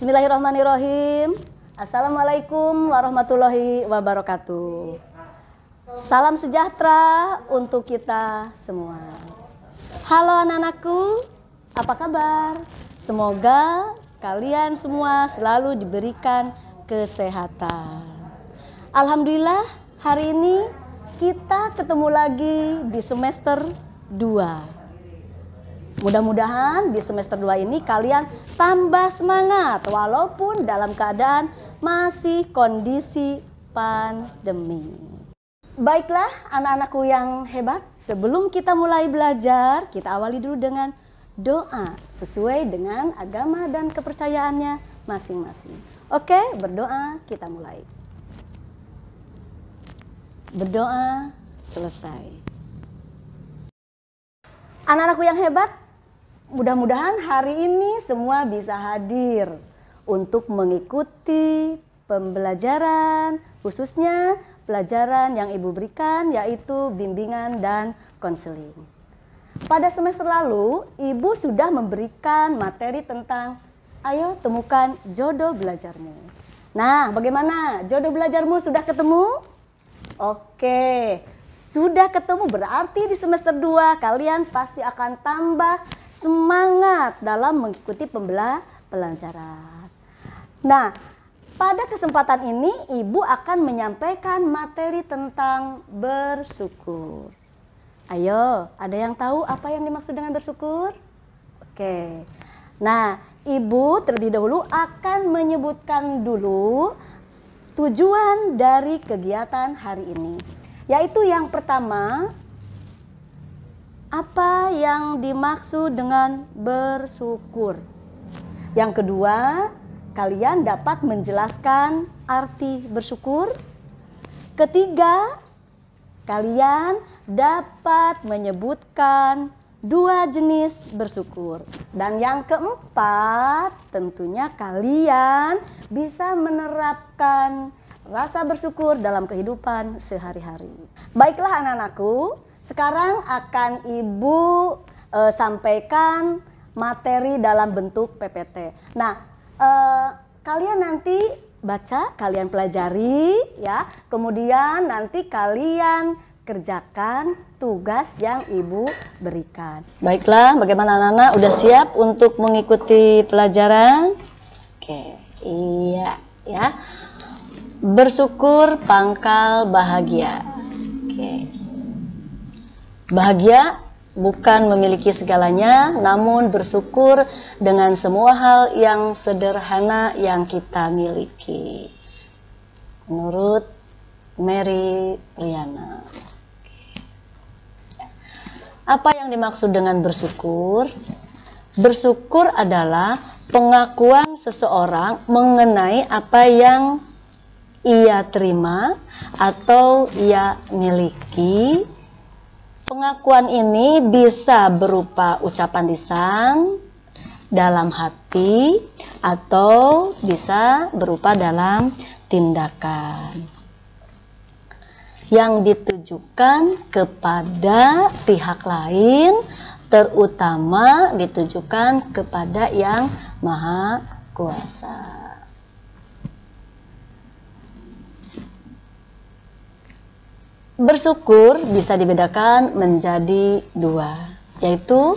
Bismillahirrahmanirrahim. Assalamualaikum warahmatullahi wabarakatuh. Salam sejahtera untuk kita semua. Halo anak-anakku, apa kabar? Semoga kalian semua selalu diberikan kesehatan. Alhamdulillah, hari ini kita ketemu lagi di semester 2. Mudah-mudahan di semester 2 ini kalian tambah semangat walaupun dalam keadaan masih kondisi pandemi. Baiklah anak-anakku yang hebat, sebelum kita mulai belajar, kita awali dulu dengan doa sesuai dengan agama dan kepercayaannya masing-masing. Oke, berdoa, kita mulai. Berdoa selesai. Anak-anakku yang hebat, mudah-mudahan hari ini semua bisa hadir untuk mengikuti pembelajaran, khususnya pelajaran yang Ibu berikan yaitu bimbingan dan konseling. Pada semester lalu, Ibu sudah memberikan materi tentang ayo temukan jodoh belajarmu. Nah, bagaimana? Jodoh belajarmu sudah ketemu? Oke, sudah ketemu berarti di semester 2 kalian pasti akan tambah semangat dalam mengikuti pembelajaran. Nah, pada kesempatan ini Ibu akan menyampaikan materi tentang bersyukur. Ayo, ada yang tahu apa yang dimaksud dengan bersyukur? Oke. Nah, Ibu terlebih dahulu akan menyebutkan dulu tujuan dari kegiatan hari ini. Yaitu yang pertama, apa yang dimaksud dengan bersyukur. Yang kedua, kalian dapat menjelaskan arti bersyukur. Ketiga, kalian dapat menyebutkan 2 jenis bersyukur. Dan yang keempat, tentunya kalian bisa menerapkan rasa bersyukur dalam kehidupan sehari-hari. Baiklah anak-anakku, sekarang akan Ibu sampaikan materi dalam bentuk PPT. Nah, kalian nanti baca, kalian pelajari ya. Kemudian nanti kalian kerjakan tugas yang Ibu berikan. Baiklah, bagaimana anak-anak? Udah siap untuk mengikuti pelajaran? Oke, iya ya. Bersyukur pangkal bahagia. Oke. Bahagia bukan memiliki segalanya, namun bersyukur dengan semua hal yang sederhana yang kita miliki. Menurut Mary Riana. Apa yang dimaksud dengan bersyukur? Bersyukur adalah pengakuan seseorang mengenai apa yang ia terima atau ia miliki. Pengakuan ini bisa berupa ucapan lisan, dalam hati, atau bisa berupa dalam tindakan yang ditujukan kepada pihak lain, terutama ditujukan kepada Yang Maha Kuasa. Bersyukur bisa dibedakan menjadi 2, yaitu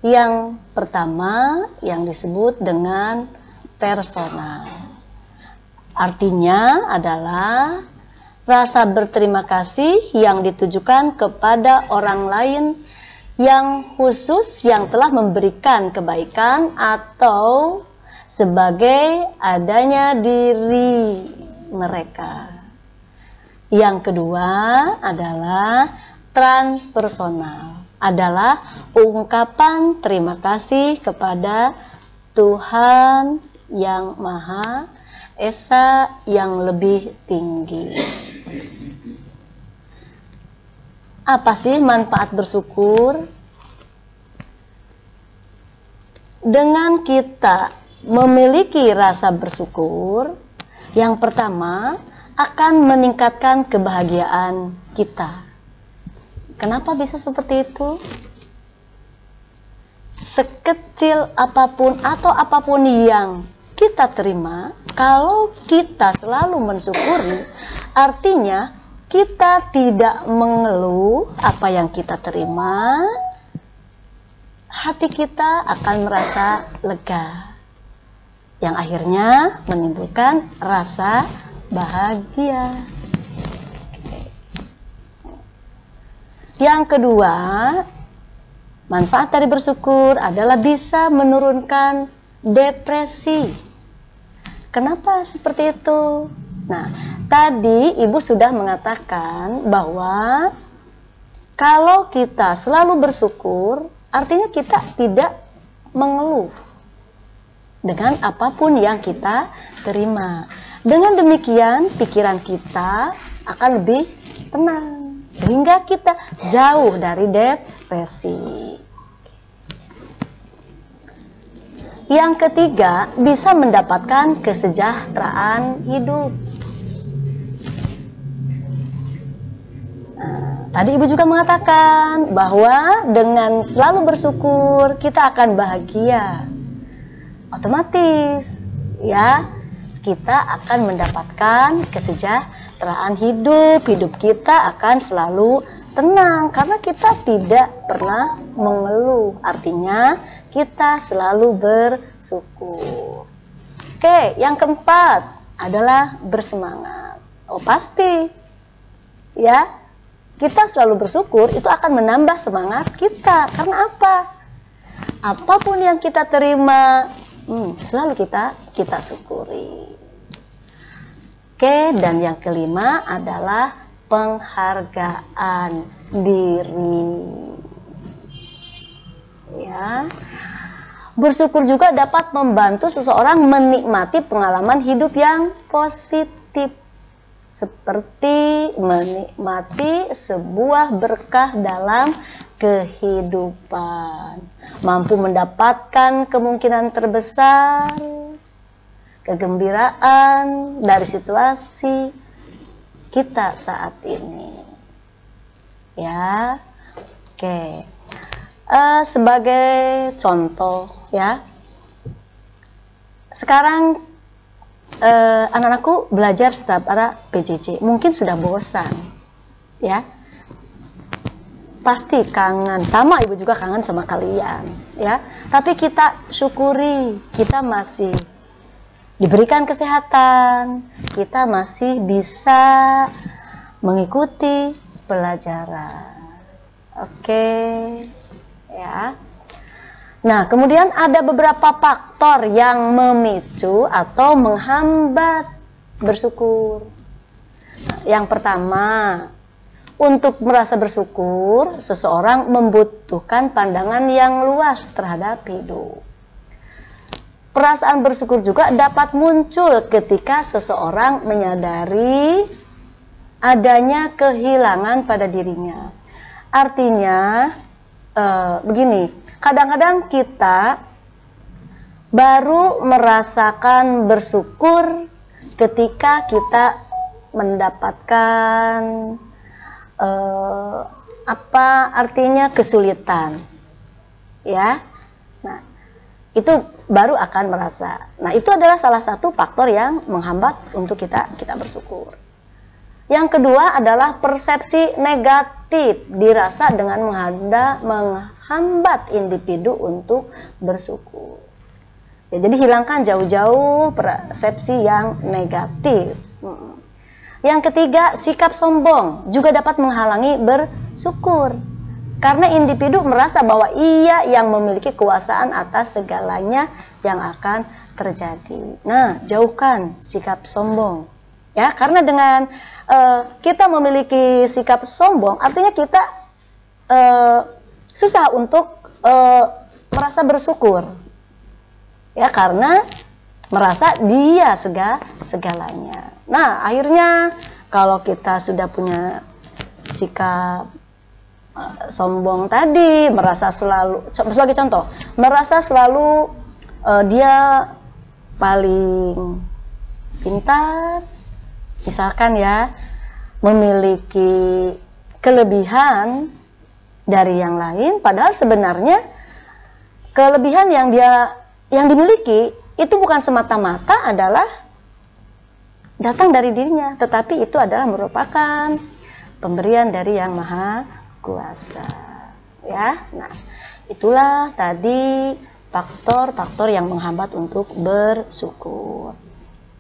yang pertama yang disebut dengan personal. Artinya adalah rasa berterima kasih yang ditujukan kepada orang lain yang khusus yang telah memberikan kebaikan atau sebagai adanya diri mereka. Yang kedua adalah transpersonal, adalah ungkapan terima kasih kepada Tuhan yang Maha Esa yang lebih tinggi. Apa sih manfaat bersyukur? Dengan kita memiliki rasa bersyukur, yang pertama akan meningkatkan kebahagiaan kita. Kenapa bisa seperti itu? Sekecil apapun atau apapun yang kita terima, kalau kita selalu mensyukuri, artinya kita tidak mengeluh apa yang kita terima, hati kita akan merasa lega, yang akhirnya menimbulkan rasa bahagia. Yang kedua, manfaat dari bersyukur adalah bisa menurunkan depresi. Kenapa seperti itu? Nah, tadi Ibu sudah mengatakan bahwa kalau kita selalu bersyukur, artinya kita tidak mengeluh dengan apapun yang kita terima. Dengan demikian, pikiran kita akan lebih tenang, sehingga kita jauh dari depresi. Yang ketiga, bisa mendapatkan kesejahteraan hidup. Nah, tadi Ibu juga mengatakan bahwa dengan selalu bersyukur kita akan bahagia. Otomatis ya, kita akan mendapatkan kesejahteraan hidup. Hidup kita akan selalu tenang karena kita tidak pernah mengeluh. Artinya kita selalu bersyukur. Oke, yang keempat adalah bersemangat. Oh, pasti ya, kita selalu bersyukur itu akan menambah semangat kita. Karena apa? Apapun yang kita terima, selalu kita syukuri. Oke, dan yang kelima adalah penghargaan diri. Ya, bersyukur juga dapat membantu seseorang menikmati pengalaman hidup yang positif, seperti menikmati sebuah berkah dalam kehidupan, mampu mendapatkan kemungkinan terbesar, kegembiraan dari situasi kita saat ini. Ya, oke. Sebagai contoh ya, sekarang anak-anakku belajar secara PJJ, mungkin sudah bosan ya, pasti kangen, sama Ibu juga kangen sama kalian ya. Tapi kita syukuri, kita masih diberikan kesehatan, kita masih bisa mengikuti pelajaran. Oke ya. Nah, kemudian ada beberapa faktor yang memicu atau menghambat bersyukur. Nah, yang pertama, untuk merasa bersyukur, seseorang membutuhkan pandangan yang luas terhadap hidup. Perasaan bersyukur juga dapat muncul ketika seseorang menyadari adanya kehilangan pada dirinya. Artinya, begini, kadang-kadang kita baru merasakan bersyukur ketika kita mendapatkan apa artinya kesulitan, ya. Nah, itu baru akan merasa. Nah, itu adalah salah satu faktor yang menghambat untuk kita bersyukur. Yang kedua adalah persepsi negatif dirasa dengan menghambat individu untuk bersyukur. Ya, jadi hilangkan jauh-jauh persepsi yang negatif. Yang ketiga, sikap sombong juga dapat menghalangi bersyukur. Karena individu merasa bahwa ia yang memiliki kekuasaan atas segalanya yang akan terjadi. Nah, jauhkan sikap sombong. Ya, karena dengan kita memiliki sikap sombong, artinya kita susah untuk merasa bersyukur. Ya, karena merasa dia segalanya. Nah, akhirnya kalau kita sudah punya sikap sombong tadi, merasa selalu, sebagai contoh, merasa selalu dia paling pintar, misalkan ya, memiliki kelebihan dari yang lain, padahal sebenarnya kelebihan yang dimiliki itu bukan semata-mata adalah datang dari dirinya, tetapi itu adalah merupakan pemberian dari Yang Maha Kuasa. Ya, nah itulah tadi faktor-faktor yang menghambat untuk bersyukur.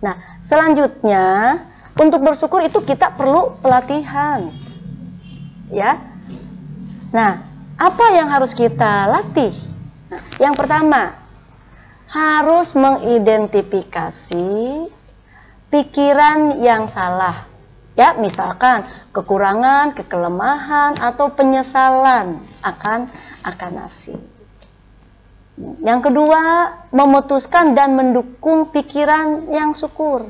Nah, selanjutnya untuk bersyukur itu kita perlu pelatihan. Ya. Nah, apa yang harus kita latih? Nah, yang pertama, harus mengidentifikasi pikiran yang salah. Ya, misalkan kekurangan, kekelemahan, atau penyesalan akan nasib. Yang kedua, memutuskan dan mendukung pikiran yang syukur.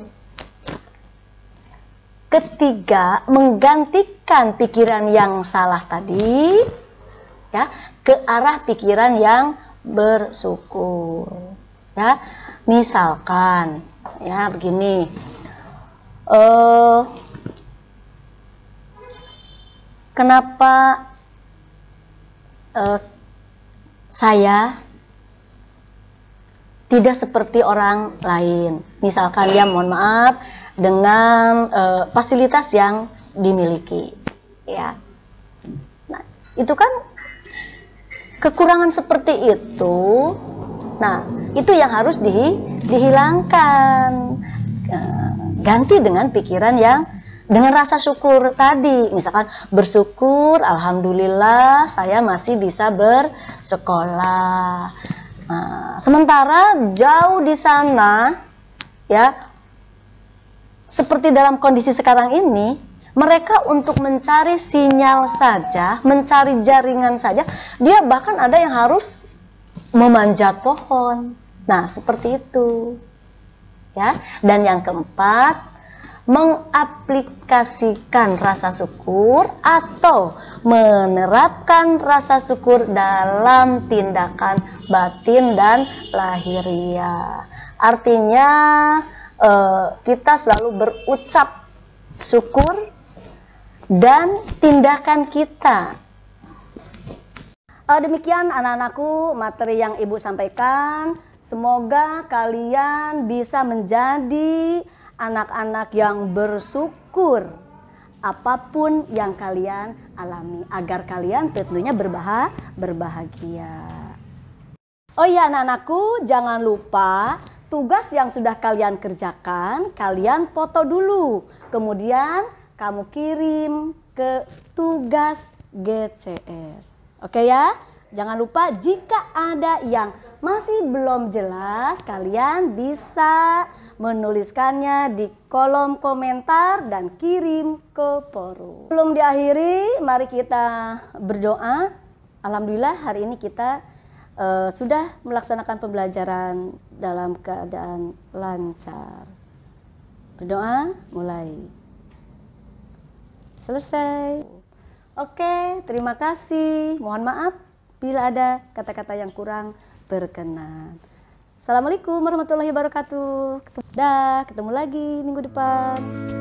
Ketiga, menggantikan pikiran yang salah tadi ya ke arah pikiran yang bersyukur. Ya, misalkan ya begini. Kenapa saya tidak seperti orang lain? Misalkan ya, mohon maaf, dengan fasilitas yang dimiliki, ya. Nah, itu kan kekurangan seperti itu. Nah, itu yang harus dihilangkan. Ganti dengan pikiran yang dengan rasa syukur tadi. Misalkan bersyukur, alhamdulillah saya masih bisa bersekolah. Nah, sementara jauh di sana, ya, seperti dalam kondisi sekarang ini, mereka untuk mencari sinyal saja, mencari jaringan saja, dia bahkan ada yang harus memanjat pohon. Nah, seperti itu. Ya, dan yang keempat, mengaplikasikan rasa syukur atau menerapkan rasa syukur dalam tindakan batin dan lahiriah. Artinya kita selalu berucap syukur dan tindakan kita. Demikian anak-anakku materi yang Ibu sampaikan. Semoga kalian bisa menjadi anak-anak yang bersyukur apapun yang kalian alami, agar kalian tentunya berbahagia. Oh iya anak-anakku, jangan lupa tugas yang sudah kalian kerjakan, kalian foto dulu. Kemudian kamu kirim ke tugas GCR. Oke ya? Jangan lupa jika ada yang masih belum jelas, kalian bisa menuliskannya di kolom komentar dan kirim ke forum. Sebelum diakhiri, mari kita berdoa. Alhamdulillah hari ini kita sudah melaksanakan pembelajaran dalam keadaan lancar. Berdoa, mulai. Selesai. Oke, terima kasih. Mohon maaf bila ada kata-kata yang kurang berkenan. Assalamualaikum warahmatullahi wabarakatuh. Ketemu lagi minggu depan.